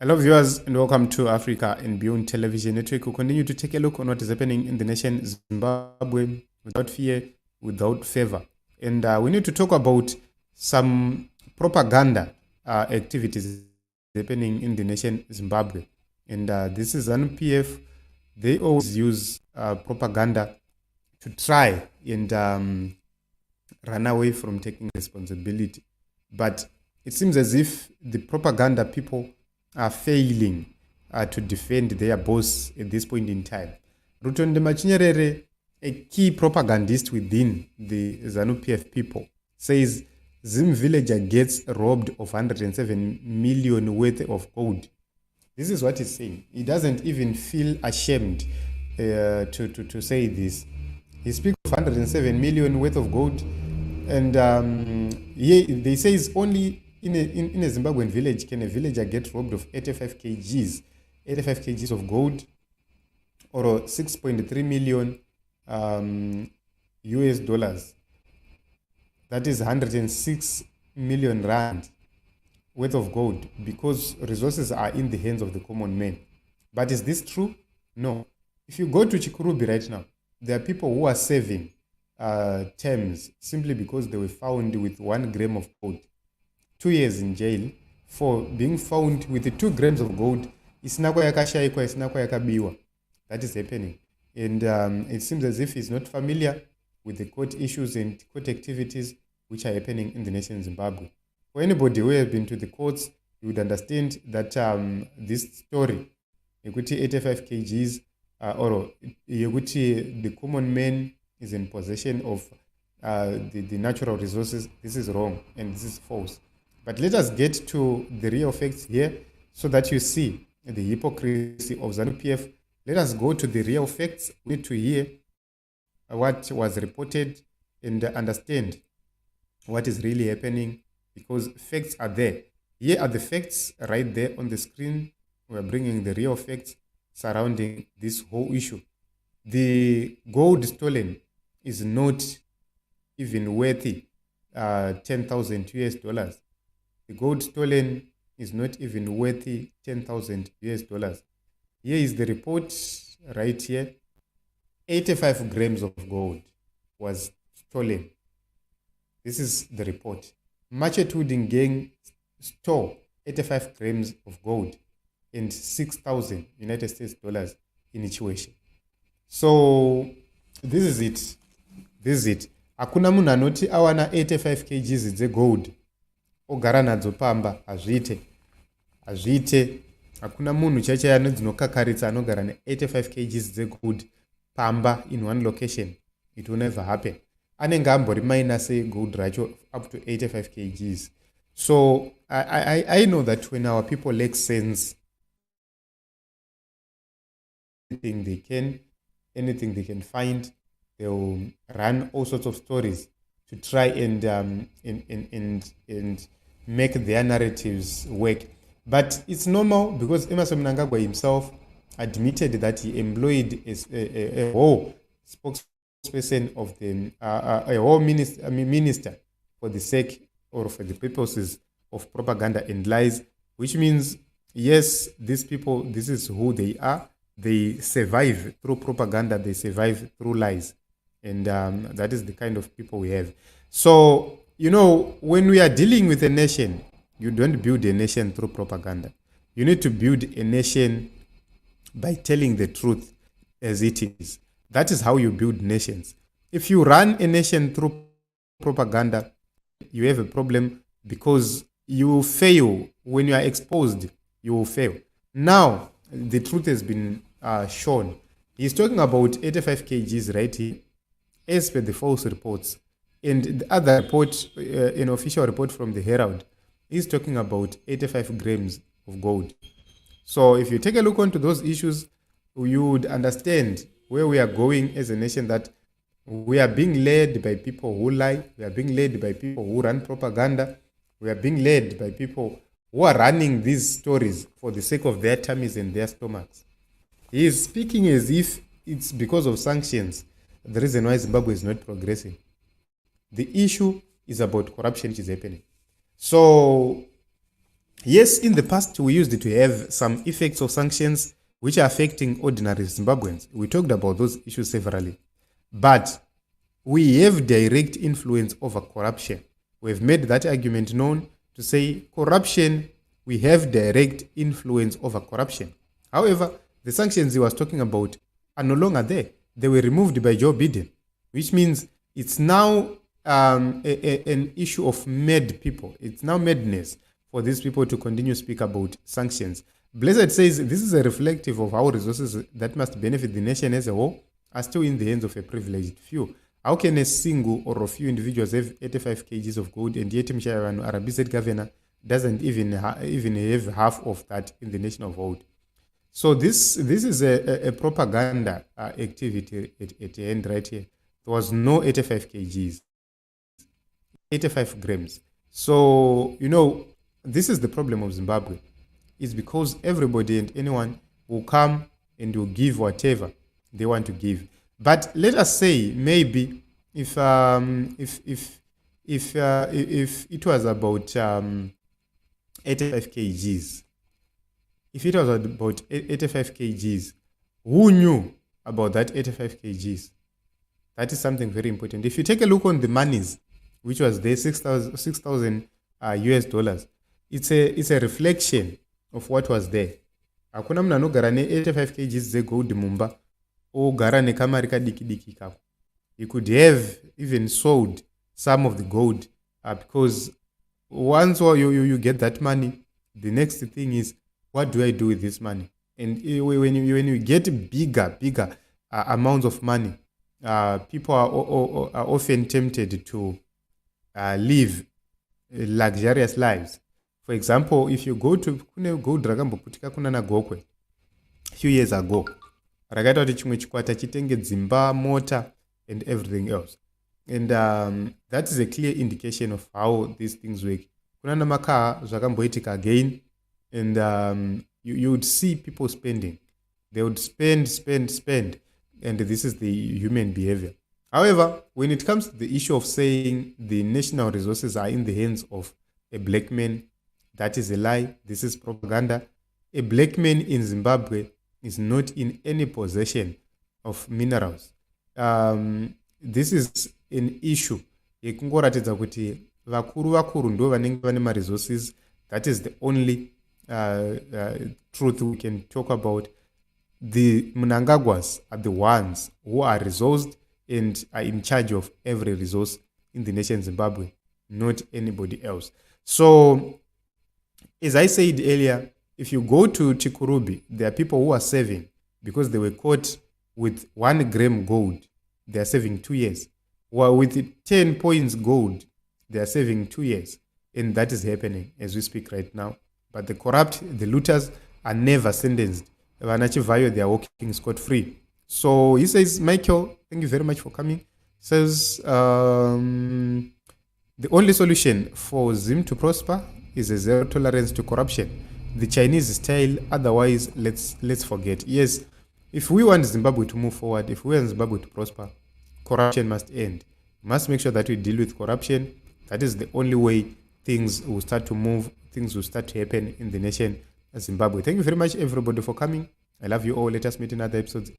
Hello viewers and welcome to Africa and Beyond Television Network. We continue to take a look on what is happening in the nation Zimbabwe without fear, without favor. And we need to talk about some propaganda activities happening in the nation Zimbabwe. And this is ZANU-PF. They always use propaganda to try and run away from taking responsibility. But it seems as if the propaganda people are failing to defend their boss at this point in time. Rutendo Matinyare, a key propagandist within the ZANU-PF people, says Zim villager gets robbed of 107 million worth of gold. This is what he's saying. He doesn't even feel ashamed to say this. He speaks of 107 million worth of gold, and they say it's only in a Zimbabwean village can a villager get robbed of 85 kgs of gold, or 6.3 million US dollars. That is 106 million rand worth of gold, because resources are in the hands of the common man. But is this true? No. If you go to Chikurubi right now, there are people who are saving terms simply because they were found with 1 gram of gold. 2 years in jail for being found with the 2 grams of gold. That is happening. And it seems as if he's not familiar with the court issues and court activities which are happening in the nation Zimbabwe. For anybody who has been to the courts, you would understand that this story, 85 kgs, or the common man is in possession of the natural resources, this is wrong and this is false. But let us get to the real facts here so that you see the hypocrisy of ZANU-PF. Let us go to the real facts. We need to hear what was reported and understand what is really happening, because facts are there. Here are the facts right there on the screen. We are bringing the real facts surrounding this whole issue. The gold stolen is not even worthy 10,000 US dollars. The gold stolen is not even worthy 10,000 US dollars. Here is the report right here. 85 grams of gold was stolen. This is the report. Machetwooding gang stole 85 grams of gold and 6,000 United States dollars in each way. So this is it. This is it. Hakuna munhu anoti awana 85 kgs dzegold ogara nadzo pamba. Hazviite. Hakuna munhu chaichai anodzinokakaritsa anogara ne85 kgs dzegold pamba in one location. It will never happen. Anenge ambori minus gold racho up to 85 kgs. So I know that when our people lack sense, anything they can find, they will run all sorts of stories to try and make their narratives work. But it's normal, because Mnangagwa himself admitted that he employed a whole spokesperson of a whole minister for the sake or for the purposes of propaganda and lies, which means, yes, these people, this is who they are. They survive through propaganda, they survive through lies. And that is the kind of people we have. So, when we are dealing with a nation, you don't build a nation through propaganda. You need to build a nation by telling the truth as it is. That is how you build nations. If you run a nation through propaganda, you have a problem, because you will fail. When you are exposed, you will fail. Now, the truth has been shown. He's talking about 85 kgs right here, as per the false reports. And the other report, an official report from the Herald, is talking about 85 grams of gold. So if you take a look onto those issues, you would understand where we are going as a nation, that we are being led by people who lie. We are being led by people who run propaganda. We are being led by people who are running these stories for the sake of their tummies and their stomachs. He is speaking as if it's because of sanctions the reason why Zimbabwe is not progressing. The issue is about corruption which is happening. So Yes, in the past, we used to have some effects of sanctions which are affecting ordinary Zimbabweans. We talked about those issues severally. But we have direct influence over corruption. We've made that argument known to say corruption, we have direct influence over corruption. However, the sanctions he was talking about are no longer there. They were removed by Joe Biden, which means it's now an issue of mad people. It's now madness for these people to continue to speak about sanctions. Blessed says this is a reflective of how resources that must benefit the nation as a whole are still in the hands of a privileged few. How can a single or a few individuals have 85 kgs of gold and yet Mshayawanu, a RBZ governor, doesn't even have half of that in the nation of vote? So this is a propaganda activity at the end right here. There was no 85 kgs, 85 grams. So, this is the problem of Zimbabwe. It's because everybody and anyone will come and will give whatever they want to give. But let us say maybe if it was about 85 kgs, if it was about 85 kgs, who knew about that 85 kgs? That is something very important. If you take a look on the monies, which was there, 6,000 US dollars, it's a reflection of what was there. Hakuna munhu anogara ne 85 kgs zegold mumba ogara nekamari kadiki kako. He could have even sold some of the gold because once you get that money, the next thing is, what do I do with this money? And when you get bigger amounts of money, people are often tempted to live luxurious lives. For example, if you go to gold rakamboputika kuna naGokwe a few years ago, rakaita kuti chimwe chikwata chitenge dzimba, mota and everything else. And that is a clear indication of how these things work. Kuna namakaha zvakamboitika again, and you would see people spending. They would spend, and this is the human behavior. However, when it comes to the issue of saying the national resources are in the hands of a black man, that is a lie. This is propaganda. A black man in Zimbabwe is not in any possession of minerals. This is an issue yekungoratidza kuti vakuru ndo vanenge vane maresources. That is the only truth we can talk about. The Mnangagwas are the ones who are resourced and are in charge of every resource in the nation Zimbabwe, not anybody else. So, as I said earlier, if you go to Chikurubi, there are people who are saving because they were caught with 1 gram gold. They are saving 2 years. While with 10 points gold, they are saving 2 years. And that is happening as we speak right now. But the corrupt, the looters, are never sentenced. They are walking scot-free. So he says, Michael, thank you very much for coming. Says, the only solution for Zim to prosper is a zero tolerance to corruption. The Chinese style, otherwise, let's forget. Yes, if we want Zimbabwe to move forward, if we want Zimbabwe to prosper, corruption must end. We must make sure that we deal with corruption. That is the only way things will start to move, things will start to happen in the nation of Zimbabwe. Thank you very much, everybody, for coming. I love you all. Let us meet in other episodes.